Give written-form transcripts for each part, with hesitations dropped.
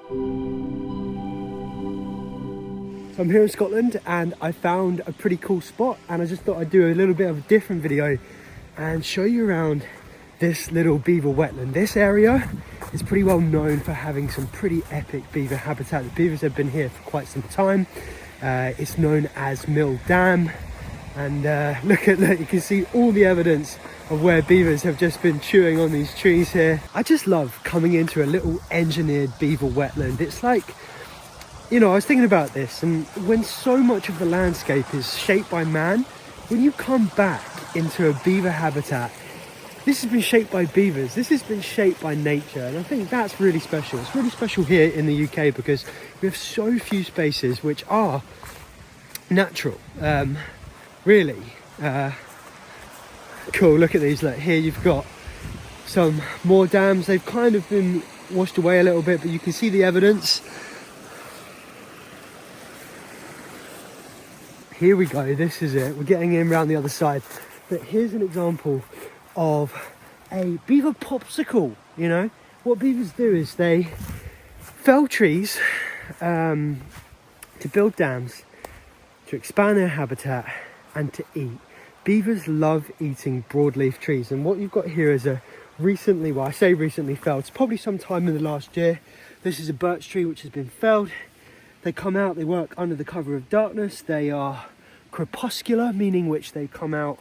So I'm here in Scotland and I found a pretty cool spot, and I just thought I'd do a little bit of a different video and show you around this little beaver wetland. This area is pretty well known for having some pretty epic beaver habitat. The beavers have been here for quite some time. It's known as Mill Dam, and look at that, you can see all the evidence of where beavers have just been chewing on these trees here. I just love coming into a little engineered beaver wetland. It's like, you know, I was thinking about this, and when so much of the landscape is shaped by man, when you come back into a beaver habitat, this has been shaped by beavers, this has been shaped by nature, and I think that's really special. It's really special here in the UK because we have so few spaces which are natural. Really cool. Look at these. Look, here you've got some more dams. They've kind of been washed away a little bit, but you can see the evidence. Here we go, this is it. We're getting in around the other side. But here's an example of a beaver popsicle. You know, what beavers do is they fell trees to build dams, to expand their habitat and to eat. Beavers love eating broadleaf trees, and what you've got here is a recently, well I say recently felled, it's probably sometime in the last year. This is a birch tree which has been felled. They come out, they work under the cover of darkness. They are crepuscular, meaning which they come out,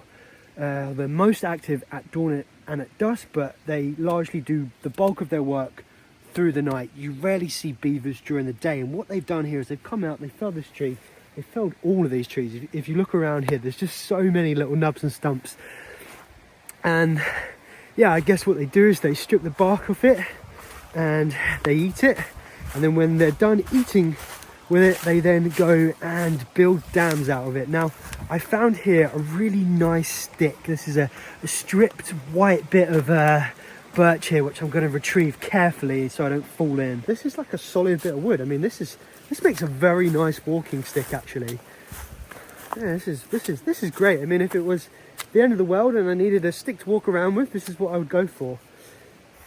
they're most active at dawn and at dusk, but they largely do the bulk of their work through the night. You rarely see beavers during the day, and what they've done here is they've come out, they felled this tree. They felled all of these trees. If you look around here, there's just so many little nubs and stumps. And yeah, I guess what they do is they strip the bark off it and they eat it. And then when they're done eating with it, they then go and build dams out of it. Now, I found here a really nice stick. This is a stripped white bit of birch here, which I'm going to retrieve carefully so I don't fall in. This is like a solid bit of wood. I mean, this makes a very nice walking stick, actually. Yeah, this is great. I mean, if it was the end of the world and I needed a stick to walk around with, this is what I would go for.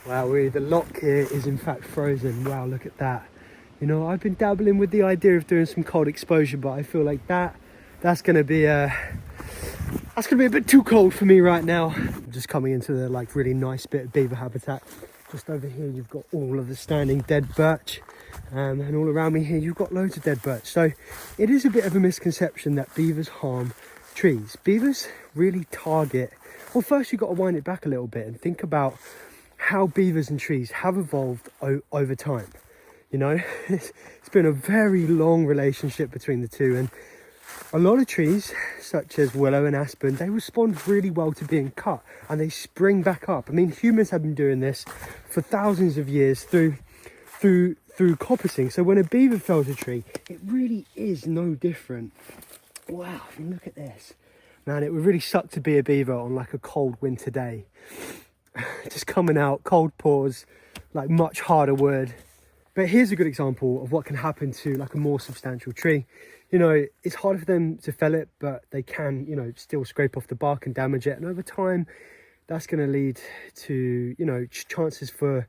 Wow, really, the lock here is in fact frozen. Wow, look at that. You know, I've been dabbling with the idea of doing some cold exposure, but I feel like that's gonna be a bit too cold for me right now. I'm just coming into the like really nice bit of beaver habitat. Just over here you've got all of the standing dead birch, and all around me here you've got loads of dead birch. So it is a bit of a misconception that beavers harm trees. Beavers really target, well, first you've got to wind it back a little bit and think about how beavers and trees have evolved over time. You know, it's been a very long relationship between the two, and a lot of trees such as willow and aspen, they respond really well to being cut and they spring back up. I mean, humans have been doing this for thousands of years through coppicing. So when a beaver fells a tree, it really is no different. Wow, I mean, look at this. Man, it would really suck to be a beaver on like a cold winter day. Just coming out, cold paws, like much harder wood. But here's a good example of what can happen to like a more substantial tree. You know, it's harder for them to fell it, but they can, you know, still scrape off the bark and damage it. And over time, that's going to lead to, you know, chances for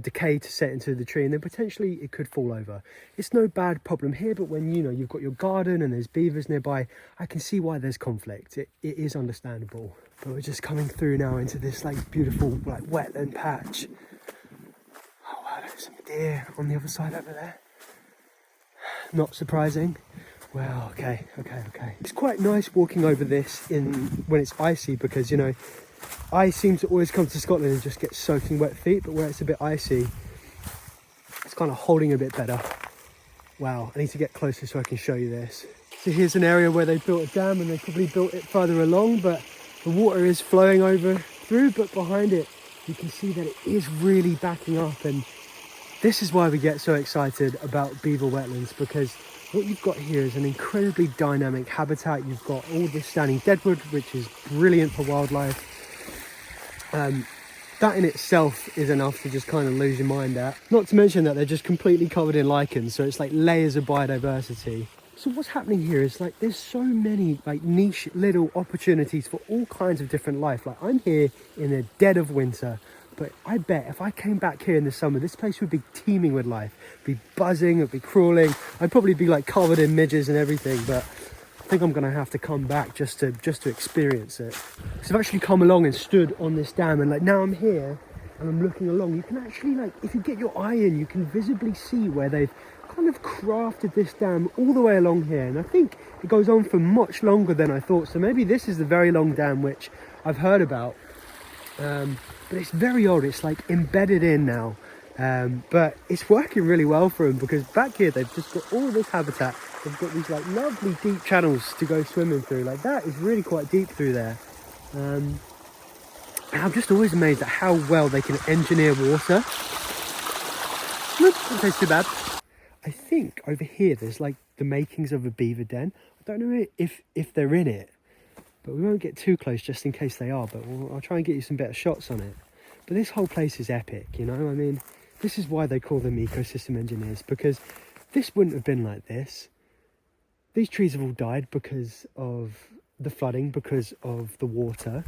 decay to set into the tree, and then potentially it could fall over. It's no bad problem here, but when, you know, you've got your garden and there's beavers nearby, I can see why there's conflict. It is understandable. But we're just coming through now into this like beautiful like wetland patch. Oh wow, there's some deer on the other side over there. Not surprising. Well, okay. It's quite nice walking over this when it's icy, because, you know, I seem to always come to Scotland and just get soaking wet feet, but where it's a bit icy, it's kind of holding a bit better. Wow, I need to get closer so I can show you this. So here's an area where they built a dam, and they probably built it further along, but the water is flowing over through, but behind it, you can see that it is really backing up. And this is why we get so excited about beaver wetlands, because what you've got here is an incredibly dynamic habitat. You've got all this standing deadwood, which is brilliant for wildlife. That in itself is enough to just kind of lose your mind at. Not to mention that they're just completely covered in lichens, so it's like layers of biodiversity. So what's happening here is like there's so many like niche little opportunities for all kinds of different life. Like I'm here in the dead of winter, but I bet if I came back here in the summer, this place would be teeming with life. It'd be buzzing, it'd be crawling. I'd probably be like covered in midges and everything, but I think I'm gonna have to come back just to experience it. So I've actually come along and stood on this dam, and like now I'm here and I'm looking along. You can actually, like, if you get your eye in, you can visibly see where they've kind of crafted this dam all the way along here, and I think it goes on for much longer than I thought. So maybe this is the very long dam which I've heard about, but it's very old. It's like embedded in now, but it's working really well for them, because back here they've just got all this habitat. They've got these like lovely deep channels to go swimming through. Like that is really quite deep through there. And I'm just always amazed at how well they can engineer water. Doesn't taste too bad. I think over here there's like the makings of a beaver den. I don't know if they're in it, but we won't get too close just in case they are, but I'll try and get you some better shots on it. But this whole place is epic, you know? I mean, this is why they call them ecosystem engineers, because this wouldn't have been like this. These trees have all died because of the flooding, because of the water.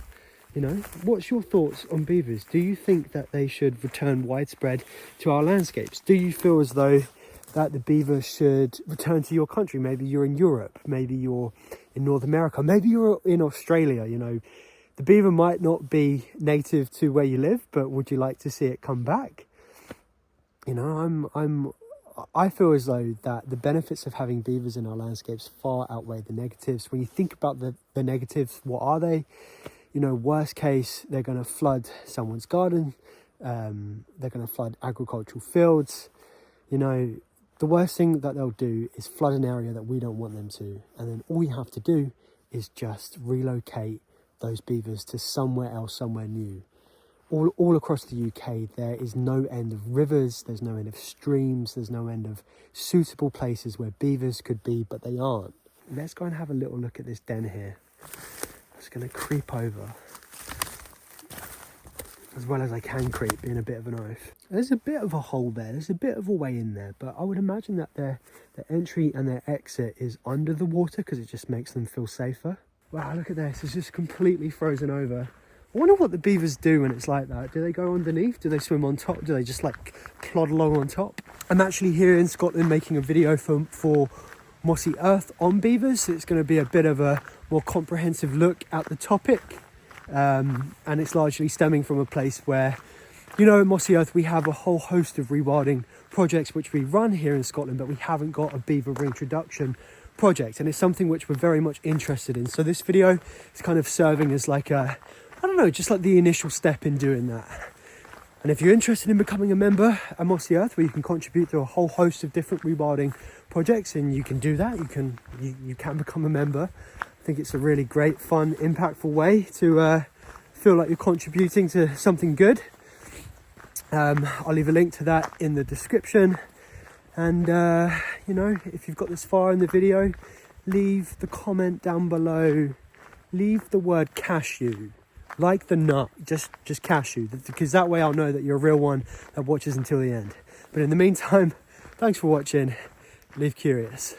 You know, what's your thoughts on beavers? Do you think that they should return widespread to our landscapes? Do you feel as though that the beaver should return to your country? Maybe you're in Europe, maybe you're in North America, maybe you're in Australia. You know, the beaver might not be native to where you live, but would you like to see it come back? You know, I feel as though that the benefits of having beavers in our landscapes far outweigh the negatives. When you think about the negatives, what are they? You know, worst case, they're going to flood someone's garden. They're going to flood agricultural fields. You know, the worst thing that they'll do is flood an area that we don't want them to. And then all you have to do is just relocate those beavers to somewhere else, somewhere new. All across the UK, there is no end of rivers, there's no end of streams, there's no end of suitable places where beavers could be, but they aren't. Let's go and have a little look at this den here. I'm just going to creep over as well as I can creep, being a bit of an oaf. There's a bit of a hole there, there's a bit of a way in there, but I would imagine that their entry and their exit is under the water because it just makes them feel safer. Wow, look at this, it's just completely frozen over. I wonder what the beavers do when it's like that. Do they go underneath? Do they swim on top? Do they just like plod along on top? I'm actually here in Scotland making a video for Mossy Earth on beavers. It's going to be a bit of a more comprehensive look at the topic. And it's largely stemming from a place where, you know, at Mossy Earth we have a whole host of rewilding projects which we run here in Scotland, but we haven't got a beaver reintroduction project, and it's something which we're very much interested in. So this video is kind of serving as like a, I don't know, just like the initial step in doing that. And if you're interested in becoming a member at Mossy Earth, where you can contribute to a whole host of different rewilding projects, and you can do that, you can become a member. I think it's a really great, fun, impactful way to feel like you're contributing to something good. I'll leave a link to that in the description. And, you know, if you've got this far in the video, leave the comment down below. Leave the word cashew, like the nut, just cashew, because that way I'll know that you're a real one that watches until the end. But in the meantime, thanks for watching. Live curious.